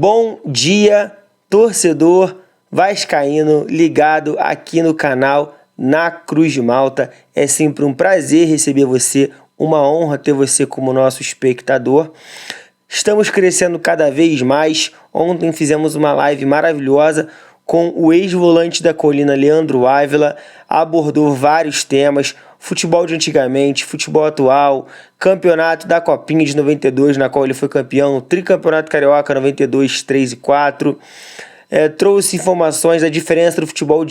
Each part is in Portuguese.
Bom dia, torcedor vascaíno ligado aqui no canal Na Cruz de Malta. É sempre um prazer receber você, uma honra ter você como nosso espectador. Estamos crescendo cada vez mais. Ontem fizemos uma live maravilhosa com o ex-volante da Colina, Leandro Ávila, abordou vários temas, futebol de antigamente, futebol atual, campeonato da Copinha de 92, na qual ele foi campeão, tricampeonato carioca 92, 3 e 4, trouxe informações da diferença do futebol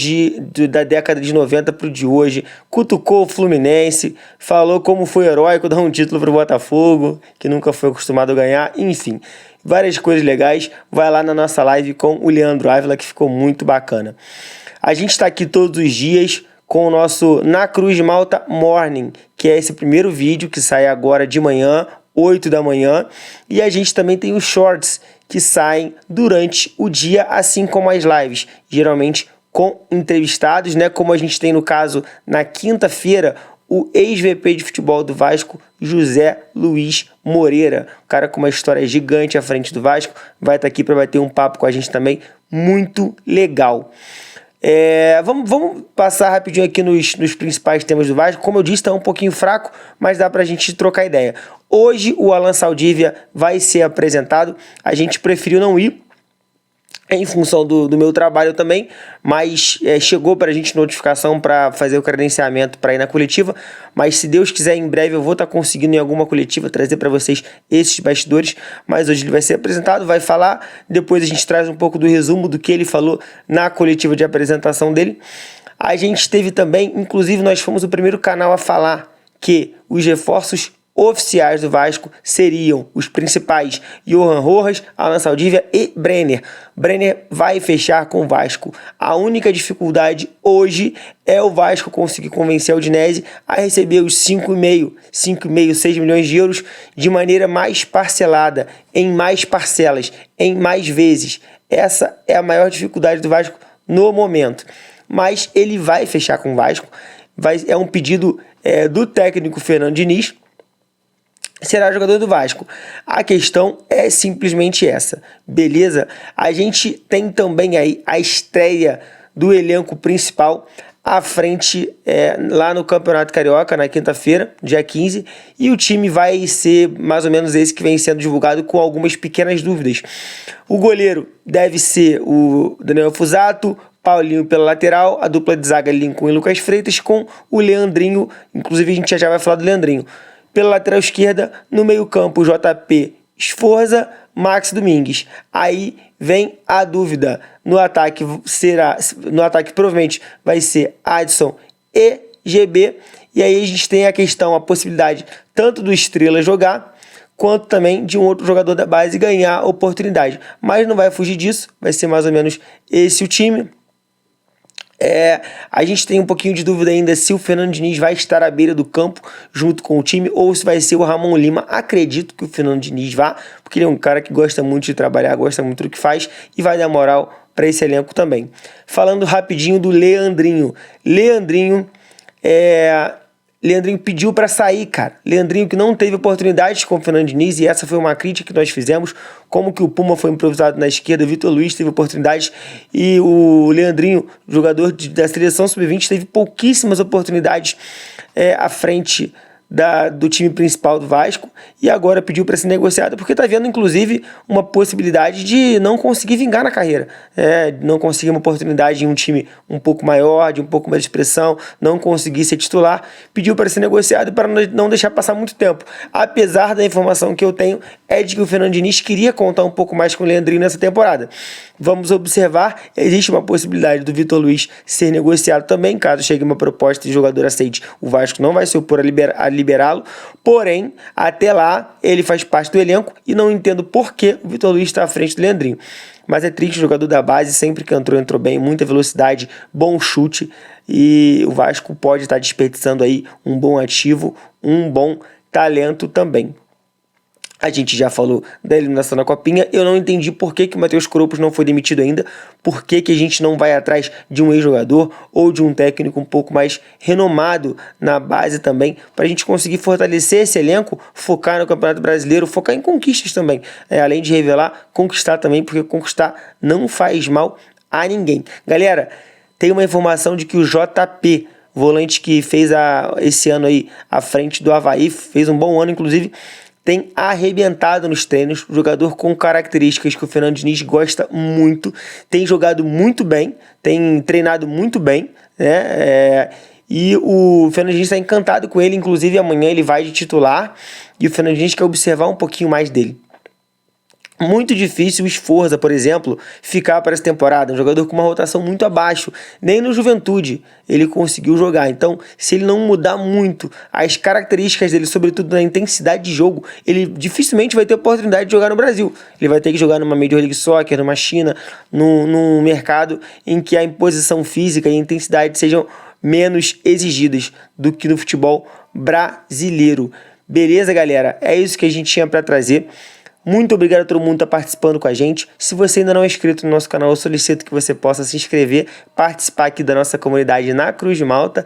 da década de 90 para o de hoje, cutucou o Fluminense, falou como foi heróico dar um título para o Botafogo, que nunca foi acostumado a ganhar, enfim, várias coisas legais. Vai lá na nossa live com o Leandro Ávila, que ficou muito bacana. A gente está aqui todos os dias com o nosso Na Cruz de Malta Morning, que é esse primeiro vídeo que sai agora de manhã, 8 da manhã, e a gente também tem os shorts que saem durante o dia, assim como as lives, geralmente com entrevistados, né? Como a gente tem no caso na quinta-feira, o ex-VP de futebol do Vasco, José Luiz Moreira, um cara com uma história gigante à frente do Vasco, vai estar aqui para bater um papo com a gente também, muito legal. Vamos passar rapidinho aqui nos principais temas do Vasco. Como eu disse, está um pouquinho fraco, mas dá para a gente trocar ideia. Hoje o Alan Saldívia vai ser apresentado. A gente preferiu não ir em função do meu trabalho também, mas chegou para a gente notificação para fazer o credenciamento para ir na coletiva, mas se Deus quiser, em breve eu vou estar conseguindo em alguma coletiva trazer para vocês esses bastidores, mas hoje ele vai ser apresentado, vai falar, depois a gente traz um pouco do resumo do que ele falou na coletiva de apresentação dele. A gente teve também, inclusive nós fomos o primeiro canal a falar que os reforços oficiais do Vasco seriam os principais: Johan Rojas, Alan Saldívia e Brenner. Brenner vai fechar com o Vasco. A única dificuldade hoje é o Vasco conseguir convencer a Udinese a receber os 5,5, 6 milhões de euros de maneira mais parcelada, em mais parcelas, em mais vezes. Essa é a maior dificuldade do Vasco no momento. Mas ele vai fechar com o Vasco. É um pedido do técnico Fernando Diniz. Será jogador do Vasco. A questão é simplesmente essa, beleza? A gente tem também aí a estreia do elenco principal à frente lá no Campeonato Carioca, na quinta-feira, dia 15, e o time vai ser mais ou menos esse que vem sendo divulgado, com algumas pequenas dúvidas. O goleiro deve ser o Daniel Fusato, Paulinho pela lateral, a dupla de zaga Lincoln e Lucas Freitas, com o Leandrinho, inclusive a gente já vai falar do Leandrinho. Pela lateral esquerda, no meio-campo, JP Sforza, Max Domingues. Aí vem a dúvida. No ataque provavelmente vai ser Adson e GB. E aí a gente tem a questão, a possibilidade tanto do Estrela jogar, quanto também de um outro jogador da base ganhar oportunidade. Mas não vai fugir disso, vai ser mais ou menos esse o time. A gente tem um pouquinho de dúvida ainda se o Fernando Diniz vai estar à beira do campo junto com o time ou se vai ser o Ramon Lima. Acredito que o Fernando Diniz vá, porque ele é um cara que gosta muito de trabalhar, gosta muito do que faz e vai dar moral para esse elenco também. Falando rapidinho do Leandrinho. Leandrinho pediu para sair, cara. Leandrinho que não teve oportunidades com o Fernando Diniz, e essa foi uma crítica que nós fizemos, como que o Puma foi improvisado na esquerda, Vitor Luiz teve oportunidades e o Leandrinho, jogador da seleção sub-20, teve pouquíssimas oportunidades à frente do time principal do Vasco, e agora pediu para ser negociado porque está vendo inclusive uma possibilidade de não conseguir vingar na carreira, não conseguir uma oportunidade em um time um pouco maior, de um pouco mais de expressão, não conseguir ser titular, pediu para ser negociado para não deixar passar muito tempo. Apesar da informação que eu tenho é de que o Fernando Diniz queria contar um pouco mais com o Leandrinho nessa temporada. Vamos observar, existe uma possibilidade do Vitor Luiz ser negociado também, caso chegue uma proposta de jogador aceite, o Vasco não vai se opor a liberá-lo, porém, até lá, ele faz parte do elenco e não entendo por que o Vitor Luiz está à frente do Leandrinho. Mas é triste, o jogador da base, sempre que entrou bem, muita velocidade, bom chute, e o Vasco pode estar desperdiçando aí um bom ativo, um bom talento também. A gente já falou da eliminação da Copinha. Eu não entendi por que o Matheus Cropos não foi demitido ainda. Por que a gente não vai atrás de um ex-jogador ou de um técnico um pouco mais renomado na base também, para a gente conseguir fortalecer esse elenco, focar no Campeonato Brasileiro, focar em conquistas também. Além de revelar, conquistar também, porque conquistar não faz mal a ninguém. Galera, tem uma informação de que o JP, volante que fez esse ano aí à frente do Avaí, fez um bom ano inclusive, tem arrebentado nos treinos, jogador com características que o Fernando Diniz gosta muito, tem jogado muito bem, tem treinado muito bem, né? E o Fernando Diniz está encantado com ele, inclusive amanhã ele vai de titular, e o Fernando Diniz quer observar um pouquinho mais dele. Muito difícil o Sforza, por exemplo, ficar para essa temporada. Um jogador com uma rotação muito abaixo. Nem no Juventude ele conseguiu jogar. Então, se ele não mudar muito as características dele, sobretudo na intensidade de jogo, ele dificilmente vai ter oportunidade de jogar no Brasil. Ele vai ter que jogar numa Major League Soccer, numa China, num mercado em que a imposição física e a intensidade sejam menos exigidas do que no futebol brasileiro. Beleza, galera? É isso que a gente tinha para trazer. Muito obrigado a todo mundo que está participando com a gente. Se você ainda não é inscrito no nosso canal, eu solicito que você possa se inscrever, participar aqui da nossa comunidade na Cruz de Malta.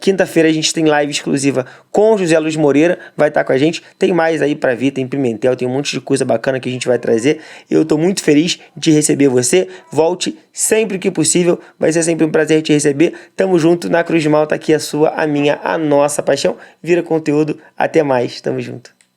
Quinta-feira a gente tem live exclusiva com o José Luiz Moreira, vai estar com a gente. Tem mais aí para vir, tem Pimentel, tem um monte de coisa bacana que a gente vai trazer. Eu estou muito feliz de receber você. Volte sempre que possível, vai ser sempre um prazer te receber. Tamo junto na Cruz de Malta, aqui a sua, a minha, a nossa paixão. Vira conteúdo, até mais, tamo junto.